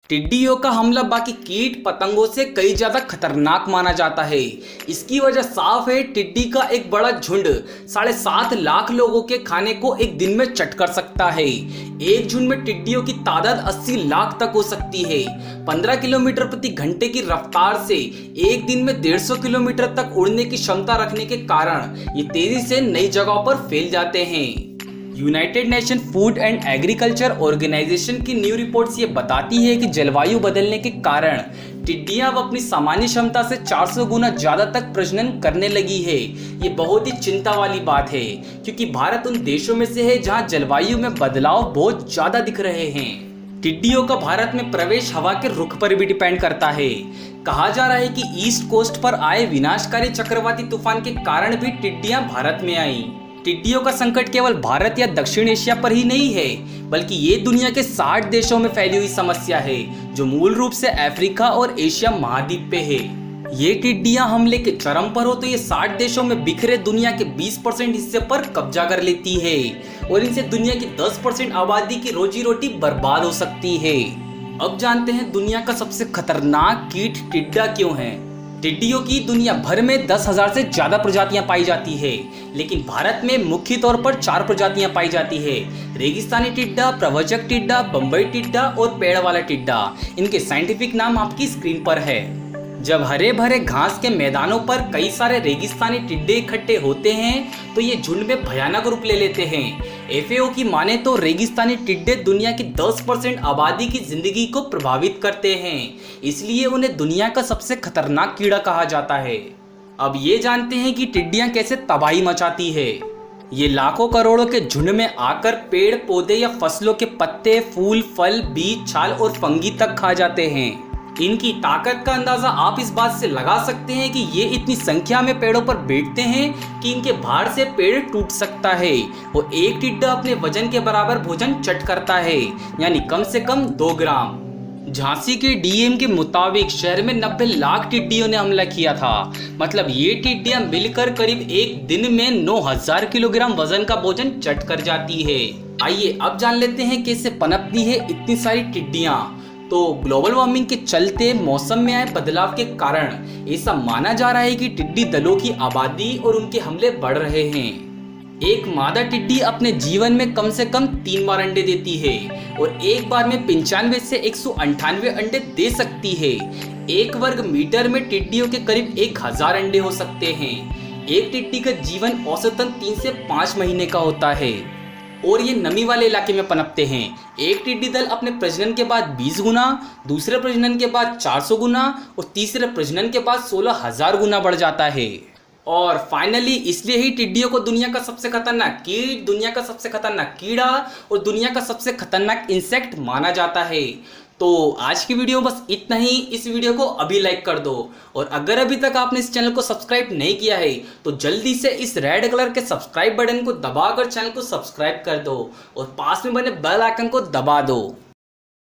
टिड्डियों का हमला बाकी कीट पतंगों से कई ज्यादा खतरनाक माना जाता है। इसकी वजह साफ है, टिड्डी का एक बड़ा झुंड 7.5 लाख लोगों के खाने को एक दिन में चट कर सकता है। एक झुंड में टिड्डियों की तादाद 80 लाख तक हो सकती है। 15 किलोमीटर प्रति घंटे की रफ्तार से एक दिन में 150 किलोमीटर तक उड़ने की क्षमता रखने के कारण ये तेजी से नई जगहों पर फैल जाते हैं। United Nation Food and Agriculture Organisation की न्यू रिपोर्ट्स ये बताती है कि जलवायु बदलने के कारण टिड्डियां अब अपनी सामान्य क्षमता से 400 गुना ज्यादा तक प्रजनन करने लगी है। ये बहुत ही चिंता वाली बात है, क्योंकि भारत उन देशों में से है जहां जलवायु में बदलाव बहुत ज्यादा दिख रहे हैं। टिड्डियों का भारत में प्रवेश हवा के रुख पर भी डिपेंड करता है। कहा जा रहा है कि ईस्ट कोस्ट पर आए विनाशकारी चक्रवाती तूफान के कारण भी टिड्डियां भारत में आई। टिड्डियों का संकट केवल भारत या दक्षिण एशिया पर ही नहीं है, बल्कि ये दुनिया के 60 देशों में फैली हुई समस्या है, जो मूल रूप से अफ्रीका और एशिया महाद्वीप पे है। ये टिड्डियां हमले के चरम पर हो तो ये 60 देशों में बिखरे दुनिया के 20% हिस्से पर कब्जा कर लेती है और इनसे दुनिया की 10% आबादी की रोजी रोटी बर्बाद हो सकती है। अब जानते हैं दुनिया का सबसे खतरनाक कीट टिड्डा क्यों है। टिड्डियों की दुनिया भर में 10,000 से ज्यादा प्रजातियां पाई जाती है, लेकिन भारत में मुख्य तौर पर 4 प्रजातियां पाई जाती है। रेगिस्तानी टिड्डा, प्रव्रजक टिड्डा, बम्बई टिड्डा और पेड़ वाला टिड्डा। इनके साइंटिफिक नाम आपकी स्क्रीन पर है। जब हरे भरे घास के मैदानों पर कई सारे रेगिस्तानी टिड्डे इकट्ठे होते हैं तो ये झुंड में भयानक रूप ले लेते हैं। एफएओ की माने तो रेगिस्तानी टिड्डे दुनिया की 10% आबादी की जिंदगी को प्रभावित करते हैं, इसलिए उन्हें दुनिया का सबसे खतरनाक कीड़ा कहा जाता है। अब ये जानते हैं कि टिड्डियां कैसे तबाही मचाती है। ये लाखों करोड़ों के झुंड में आकर पेड़ पौधे या फसलों के पत्ते, फूल, फल, बीज, छाल और फंगी तक खा जाते हैं। इनकी ताकत का अंदाजा आप इस बात से लगा सकते हैं कि ये इतनी संख्या में पेड़ों पर बैठते हैं कि इनके भार से पेड़ टूट सकता है और एक टिड्डा अपने वजन के बराबर भोजन चट करता है, यानी कम से कम 2 ग्राम। झांसी के डीएम के मुताबिक शहर में 90 लाख टिड्डियों ने हमला किया था। मतलब ये टिड्डियां मिलकर करीब एक दिन में 9,000 किलोग्राम वजन का भोजन चट कर जाती है। आइए अब जान लेते हैं कैसे पनपती है इतनी सारी टिड्डियां। तो ग्लोबल वार्मिंग के चलते मौसम में आए बदलाव के कारण ऐसा माना जा रहा है कि टिड्डी दलों की आबादी और उनके हमले बढ़ रहे हैं। एक मादा टिड्डी अपने जीवन में कम से कम 3 बार अंडे देती है और एक बार में 95 से 198 अंडे दे सकती है। 1 वर्ग मीटर में टिड्डियों के करीब 1000 अंडे हो सकते हैं। एक टिड्डी का जीवन औसतन 3 से 5 महीने का होता है और ये नमी वाले इलाके में पनपते हैं। एक टिड्डी दल अपने प्रजनन के बाद 20 गुना, दूसरे प्रजनन के बाद 400 गुना और तीसरे प्रजनन के बाद 16,000 गुना बढ़ जाता है। और फाइनली इसलिए ही टिड्डियों को दुनिया का सबसे खतरनाक कीट, दुनिया का सबसे खतरनाक कीड़ा और दुनिया का सबसे खतरनाक इंसेक्ट माना जाता है। तो आज की वीडियो बस इतना ही। इस वीडियो को अभी लाइक कर दो और अगर अभी तक आपने इस चैनल को सब्सक्राइब नहीं किया है तो जल्दी से इस रेड कलर के सब्सक्राइब बटन को दबाकर चैनल को सब्सक्राइब कर दो और पास में बने बेल आइकन को दबा दो।